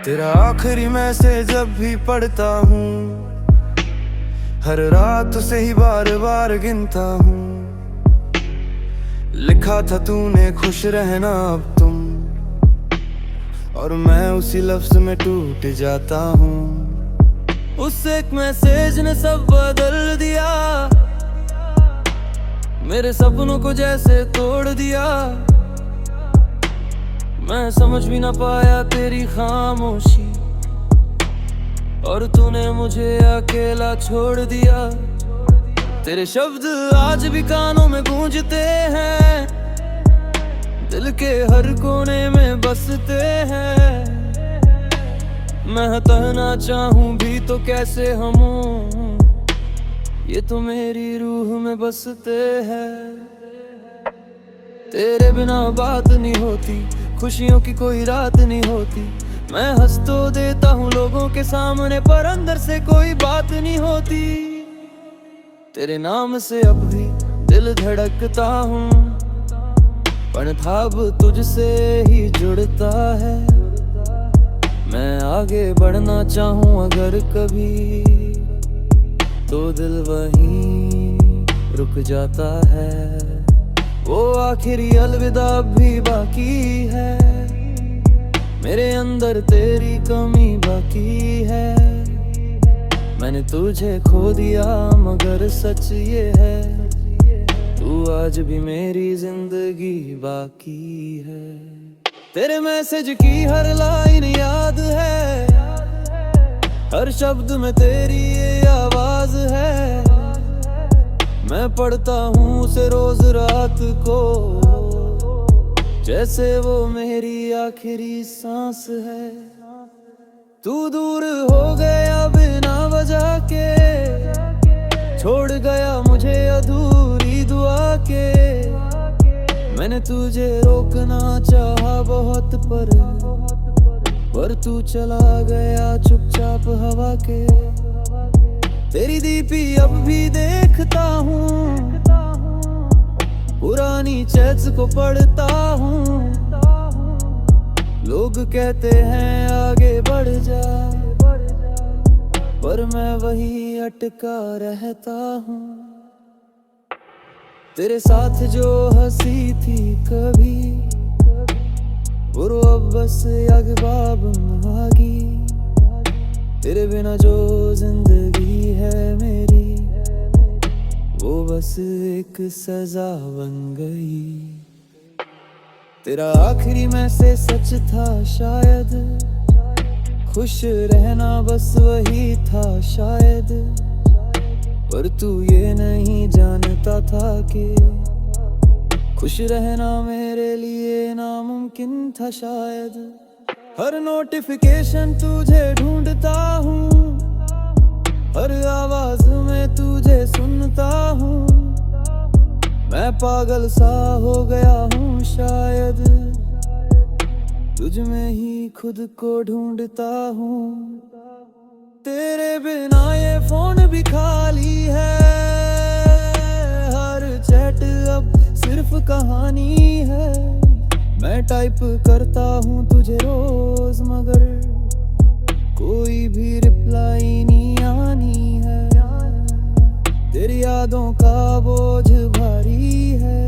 तेरा आखिरी मैसेज जब भी पढ़ता हूँ, हर रात उसे ही बार बार गिनता हूँ। लिखा था तूने खुश रहना अब तुम, और मैं उसी लफ्ज में टूट जाता हूँ। उस एक मैसेज ने सब बदल दिया, मेरे सपनों को जैसे तोड़ दिया। मैं समझ भी ना पाया तेरी खामोशी, और तूने मुझे अकेला छोड़ दिया। तेरे शब्द आज भी कानों में गूंजते हैं, दिल के हर कोने में बसते हैं। मैं हटाना चाहूं भी तो कैसे हमूं, ये तो मेरी रूह में बसते हैं। तेरे बिना बात नहीं होती, खुशियों की कोई रात नहीं होती। मैं हंस तो देता हूँ लोगों के सामने, पर अंदर से कोई बात नहीं होती। तेरे नाम से अब भी दिल धड़कता हूँ, पर था अब तुझसे ही जुड़ता है। मैं आगे बढ़ना चाहूँ अगर कभी, तो दिल वहीं रुक जाता है। वो आखिरी अलविदा भी बाकी है, मेरे अंदर तेरी कमी बाकी है। मैंने तुझे खो दिया मगर सच ये है, तू आज भी मेरी जिंदगी बाकी है। तेरे मैसेज की हर लाइन याद है, हर शब्द में तेरी ये आवाज है। मैं पढ़ता हूँ उसे रोज रात को, जैसे वो मेरी आखिरी सांस है। तू दूर हो गया बिना वजह के, छोड़ गया मुझे अधूरी दुआ के। मैंने तुझे रोकना चाहा बहुत, पर तू चला गया चुपचाप हवा के। तेरी दीपी अब भी देखता हूँ, पुरानी चैट्स को पढ़ता हूँ। लोग कहते हैं आगे बढ़ जा, पर मैं वही अटका रहता हूँ। तेरे साथ जो हंसी थी कभी, वो अब बस अगबाब आगी। तेरे बिना जो जिंदगी है मेरी, वो बस एक सजा बन गई। तेरा आखिरी मैसेज सच था शायद, खुश रहना बस वही था शायद। पर तू ये नहीं जानता था कि खुश रहना मेरे लिए नामुमकिन था शायद। हर नोटिफिकेशन तुझे ढूंढता हूँ, हर आवाज में तुझे सुनता हूँ। मैं पागल सा हो गया हूँ शायद, तुझ में ही खुद को ढूंढता हूँ। तेरे बिना ये फोन भी खाली है, हर चैट अब सिर्फ कहानी है। मैं टाइप करता हूँ तुझे रोज, मगर कोई भी रिप्लाई नहीं आनी है। तेरी यादों का बोझ भारी है,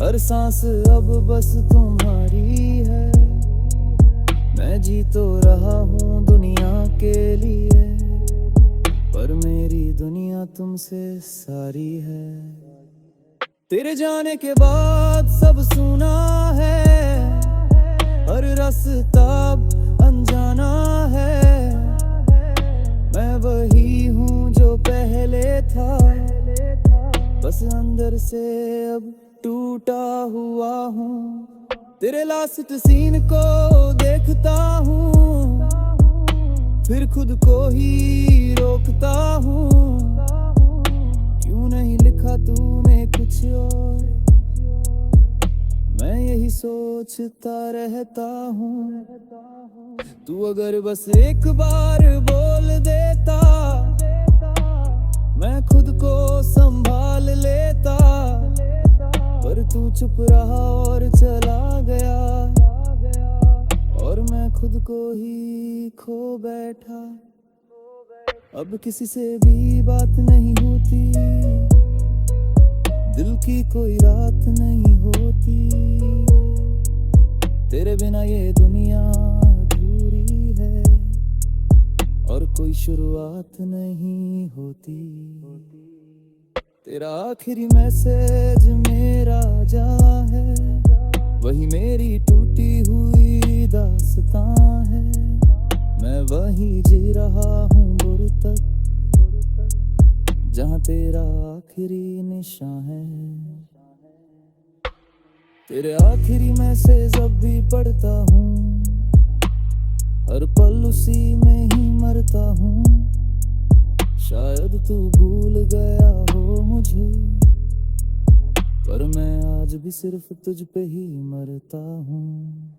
हर सांस अब बस तुम्हारी है। मैं जी तो रहा हूँ दुनिया के लिए, पर मेरी दुनिया तुमसे सारी है। तेरे जाने के बाद सब सुना है, हर रास्ता अनजाना है। मैं वही हूँ जो पहले था, बस अंदर से अब टूटा हुआ हूँ। तेरे लास्ट सीन को देखता हूँ, फिर खुद को ही रोकता हूँ। क्यों नहीं लिखा तूने कुछ और, मैं यही सोचता रहता हूँ। तू अगर बस एक बार बोल देता, मैं खुद को संभाल लेता। पर तू चुप रहा और चला गया, और मैं खुद को ही खो बैठा, अब किसी से भी बात नहीं होती, दिल की कोई रात नहीं होती, तेरे बिना ये दुनिया अधूरी है और कोई शुरुआत नहीं होती। तेरा आखिरी मैसेज मेरा जा है, वही मेरी टूटी हुई दास्तां है, मैं वही जी रहा हूँ दूर तक जहाँ तेरा आखिरी निशान है। तेरे आखिरी मैसेज अब भी पढ़ता हूँ, हर पल उसी में ही मरता हूँ, शायद तू भूल गया हो मुझे, पर मैं आज भी सिर्फ तुझ पे ही मरता हूँ।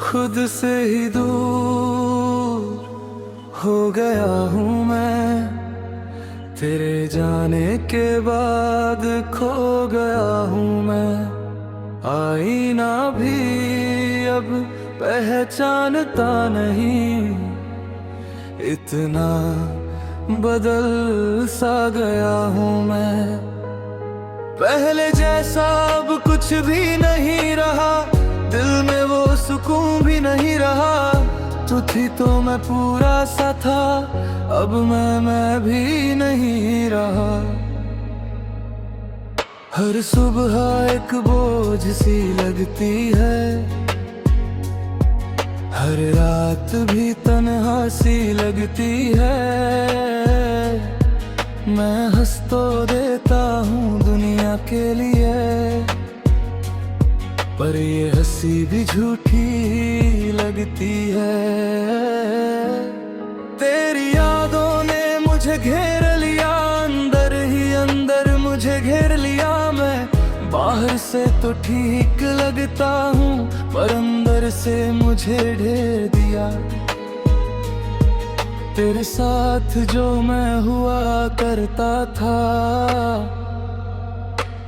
खुद से ही दूर हो गया हूँ मैं, तेरे जाने के बाद खो गया हूँ मैं, आईना भी अब पहचानता नहीं, इतना बदल सा गया हूँ मैं। पहले जैसा अब कुछ भी नहीं रहा, दिल में वो सुकून भी नहीं रहा, तू थी तो मैं पूरा सा था, अब मैं भी नहीं रहा। हर सुबह एक बोझ सी लगती है, हर रात भी तन्हा सी लगती है, मैं हंस तो देता हूँ दुनिया के लिए, पर ये हंसी भी झूठी लगती है। तेरी यादों ने मुझे घेर लिया, अंदर ही अंदर मुझे घेर लिया, मैं बाहर से तो ठीक लगता हूँ, पर अंदर से मुझे ढेर दिया। तेरे साथ जो मैं हुआ करता था,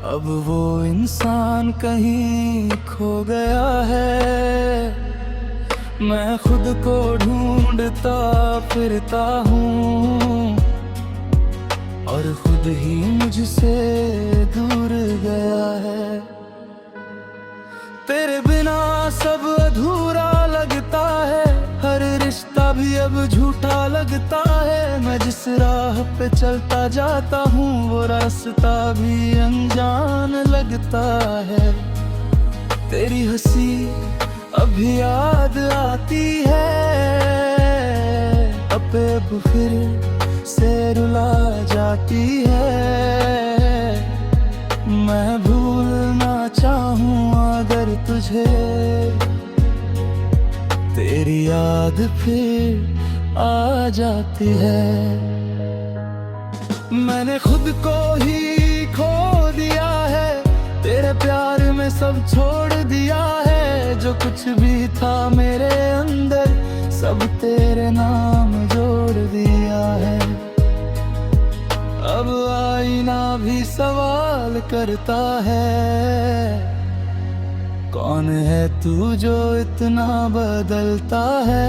अब वो इंसान कहीं खो गया है, मैं खुद को ढूंढता फिरता हूँ और खुद ही मुझसे दूर गया है। तेरे बिना सब अधूरा लगता है, हर रिश्ता भी अब झूठा लगता है, मैं जिस राह पे चलता जाता हूँ वो रास्ता भी अनजान लगता है। तेरी हंसी अभी याद आती है, अब फिर से रुला जाती है, मैं भूलना चाहूँ अगर तुझे, तेरी याद फिर आ जाती है। मैंने खुद को ही खो दिया है, तेरे प्यार में सब छोड़ दिया है, जो कुछ भी था मेरे अंदर सब तेरे नाम जोड़ दिया है। अब आईना भी सवाल करता है, कौन है तू जो इतना बदलता है,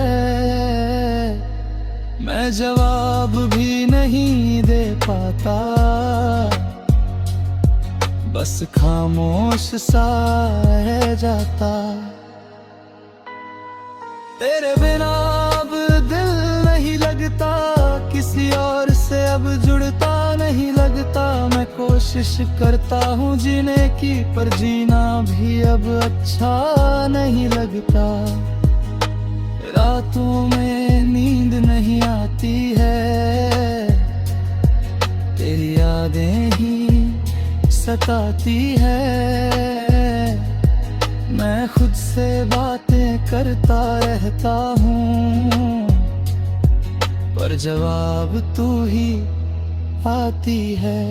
मैं जवाब भी नहीं दे पाता, बस खामोश सा रह जाता। तेरे बिना अब दिल नहीं लगता, किसी और से अब जुड़ता नहीं लगता। मैं कोशिश करता हूँ जीने की, पर जीना भी अब अच्छा नहीं लगता। रातों में नींद नहीं आती है, तेरी यादें ही सताती है। मैं खुद से बातें करता रहता हूँ, पर जवाब तू ही आती है।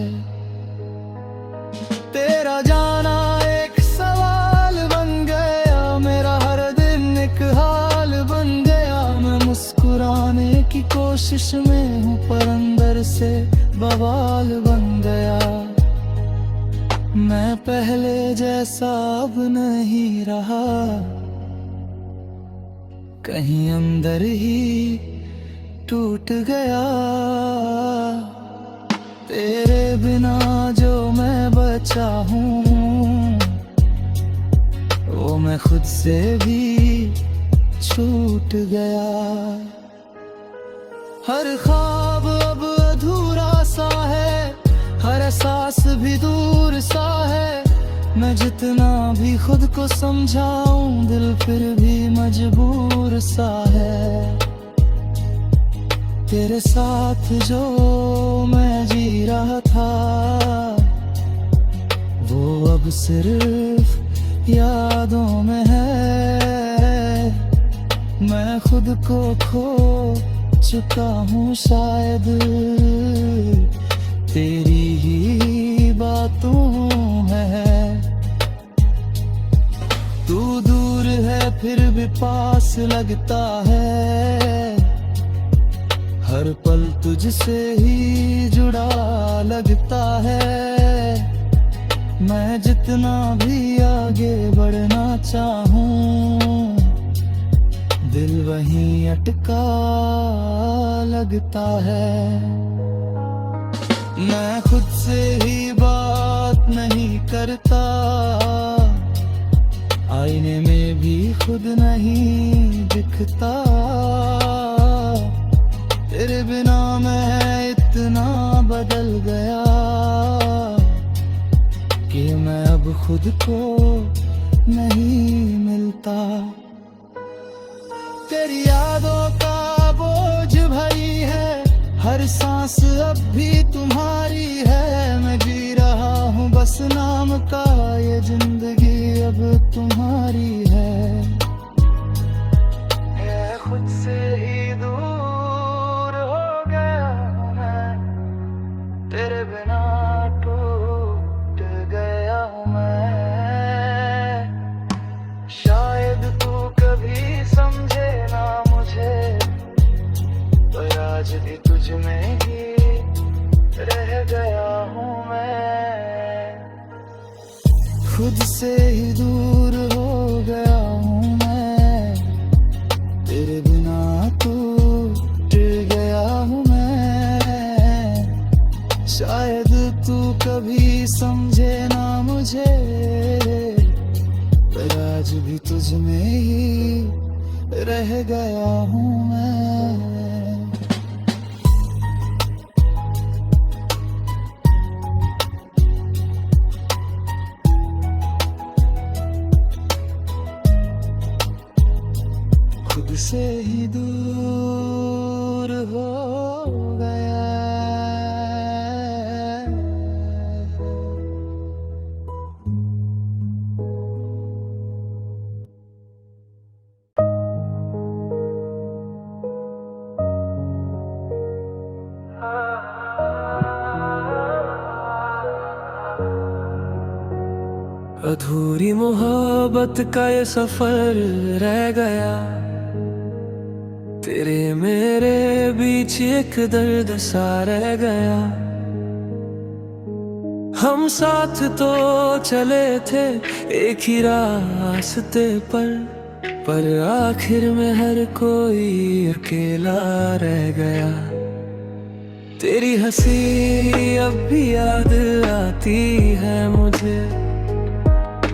तेरा जाना एक सवाल बन गया, मेरा हर दिन एक हाल बन गया। मैं मुस्कुराने की कोशिश में हूँ, पर अंदर से बवाल बन गया। मैं पहले जैसा अब नहीं रहा, कहीं अंदर ही टूट गया। तेरे बिना जो मैं बचा हूँ, वो मैं खुद से भी छूट गया। हर ख्वाब अब अधूरा सा है, हर एहसास भी दूर सा है। मैं जितना भी खुद को समझाऊं, दिल फिर भी मजबूर सा है। तेरे साथ जो मैं जी रहा था, वो अब सिर्फ यादों में है। मैं खुद को खो चुका हूँ शायद, तेरी ही बातों में है। तू दूर है फिर भी पास लगता है, हर पल तुझसे ही जुड़ा लगता है। मैं जितना भी आगे बढ़ना चाहूं, दिल वहीं अटका लगता है। मैं खुद से ही बात नहीं करता, आईने में भी खुद नहीं दिखता। तेरे बिना मैं इतना बदल गया, कि मैं अब खुद को नहीं मिलता। तेरी यादों का बोझ भरी है, हर सांस अब भी तुम्हारी है। मैं जी रहा हूँ बस नाम का, ये जिंदगी अब तुम्हारी है। खुद से ही दूर हो गया मैं, तेरे बिना टूट गया मैं। शायद तू कभी समझे ना मुझे, पर आज भी तुझ में ही रह गया हूँ मैं। खुद से ही दूर हो गया हूँ मैं, तेरे बिना टूट गया हूँ मैं। शायद तू कभी समझे ना मुझे, पर आज भी तुझ में ही रह गया हूँ मैं। खुद से ही दूर हो गया। अधूरी मोहब्बत का ये सफर रह गया, तेरे मेरे बीच एक दर्द सा रह गया। हम साथ तो चले थे एक ही रास्ते पर, पर आखिर में हर कोई अकेला रह गया। तेरी हंसी अब भी याद आती है मुझे,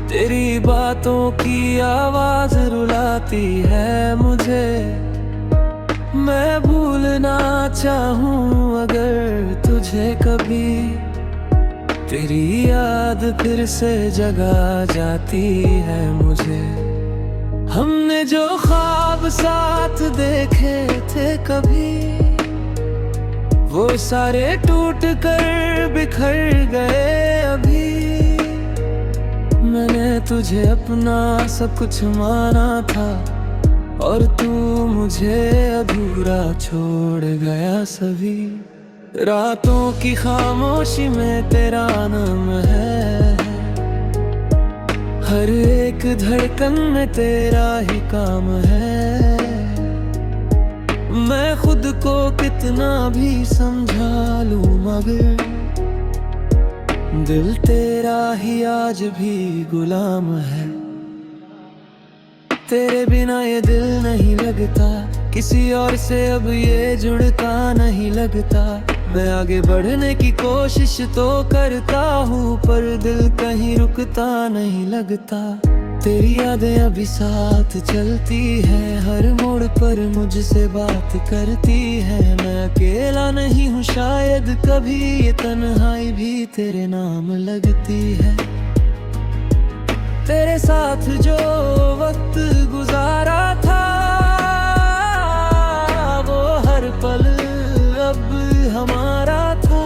तेरी बातों की आवाज रुलाती है मुझे। मैं भूलना चाहूँ अगर तुझे कभी, तेरी याद फिर से जगा जाती है मुझे। हमने जो ख्वाब साथ देखे थे कभी, वो सारे टूट कर बिखर गए अभी। मैंने तुझे अपना सब कुछ माना था, और तू मुझे अधूरा छोड़ गया सभी। रातों की खामोशी में तेरा नाम है, हर एक धड़कन में तेरा ही काम है। मैं खुद को कितना भी समझा लूं मगर दिल तेरा ही आज भी गुलाम है। तेरे बिना ये दिल नहीं लगता, किसी और से अब ये जुड़ता नहीं लगता। मैं आगे बढ़ने की कोशिश तो करता हूँ, पर दिल कहीं रुकता नहीं लगता। तेरी यादें अभी साथ चलती है, हर मोड़ पर मुझसे बात करती है। मैं अकेला नहीं हूँ शायद कभी, ये तन्हाई भी तेरे नाम लगती है। तेरे साथ जो वक्त गुजारा था, वो हर पल अब हमारा था।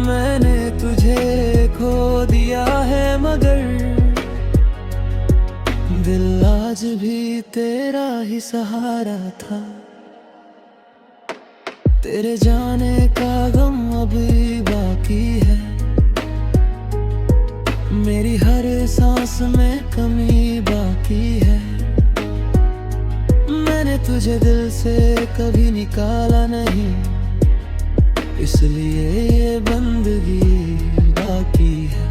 मैंने तुझे खो दिया है मगर दिल आज भी तेरा ही सहारा था। तेरे जाने का गम अभी बाकी है, मेरी हर सांस में कमी बाकी है। मैंने तुझे दिल से कभी निकाला नहीं, इसलिए ये बंदगी बाकी है।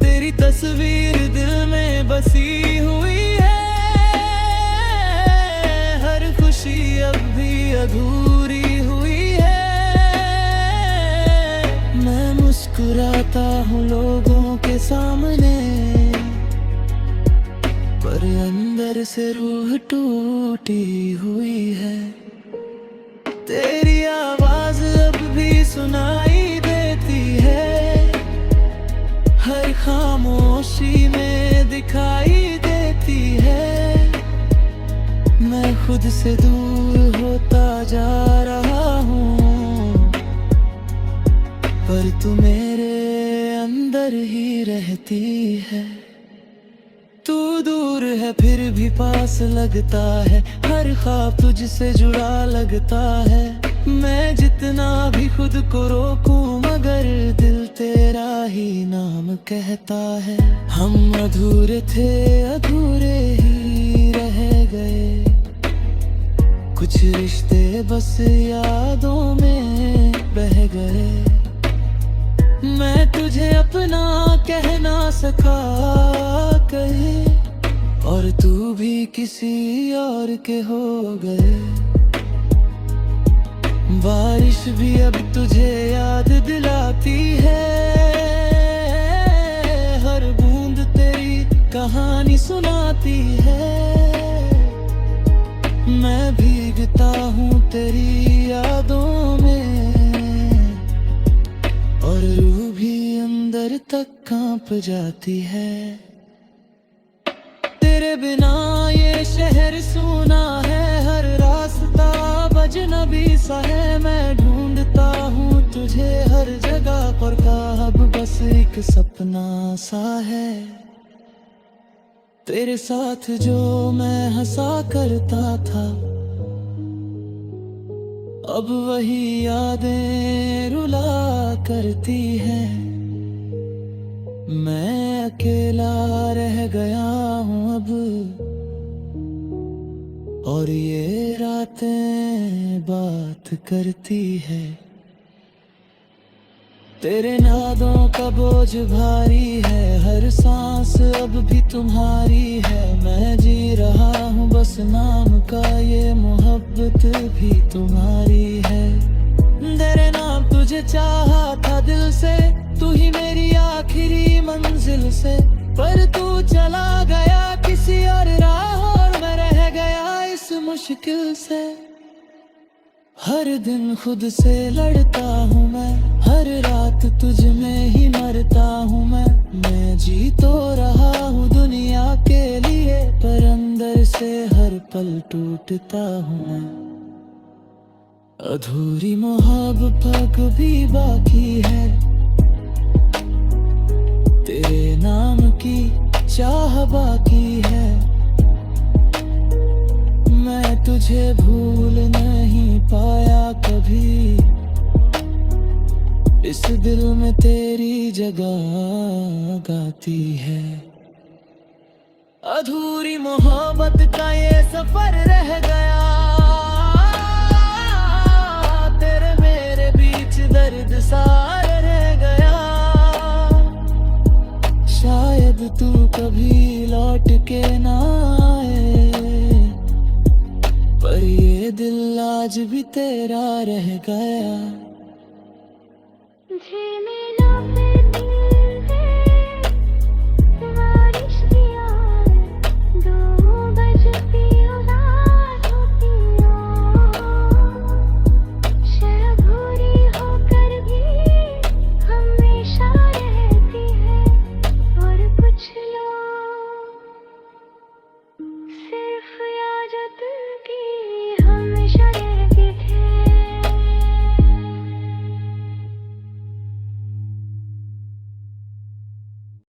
तेरी तस्वीर दिल में बसी हुई है, हर खुशी अब भी अधूरी हुई है। मैं मुस्कुराता हूँ लोगों के सामने, पर अंदर से रूह टूटी हुई है। तेरी आवाज अब भी सुनाई देती है, हर खामोशी में दिखाई देती है। मैं खुद से दूर होता जा रहा हूँ, पर तू मेरे अंदर ही रहती है। तू दूर है फिर भी पास लगता है, हर ख्वाब तुझसे जुड़ा लगता है। मैं जितना भी खुद को रोकूं मगर दिल तेरा ही नाम कहता है। हम अधूरे थे अधूरे ही रह गए, कुछ रिश्ते बस यादों में बह गए। मैं तुझे अपना कह ना सका कहे, और तू भी किसी और के हो गए। बारिश भी अब तुझे याद दिलाती है, हर बूंद तेरी कहानी सुनाती है। मैं भीगता हूँ तेरी यादों में, और रूह भी अंदर तक कांप जाती है। तेरे बिना ये शहर सूना है, हर रास्ता अजनबी सा है। मैं ढूंढता हूँ तुझे हर जगह, पर अब बस एक सपना सा है। तेरे साथ जो मैं हंसा करता था, अब वही यादें रुला करती है। मैं अकेला रह गया हूँ अब, और ये रातें बात करती है। तेरे नादों का बोझ भारी है, हर सांस अब भी तुम्हारी है। मैं जी रहा हूँ बस नाम का, ये मोहब्बत भी तुम्हारी है। तेरे नाम तुझे चाहा था दिल से, तू ही मेरी आखिरी मंजिल से। पर तू चला गया किसी और राह, और मैं रह गया इस मुश्किल से। हर दिन खुद से लड़ता हूँ मैं, हर रात तुझ में ही मरता हूँ मैं जी तो रहा हूँ दुनिया के लिए, पर अंदर से हर पल टूटता हूँ मैं। अधूरी मोहब्बत भी बाकी है, तेरे नाम की चाह बाकी है। मैं तुझे भूल नहीं पाया कभी, इस दिल में तेरी जगह गाती है। अधूरी मोहब्बत का ये सफर रह गया, तेरे मेरे बीच दर्द सारा रह गया। शायद तू कभी लौट के ना आए, पर ये दिल आज भी तेरा रह गया।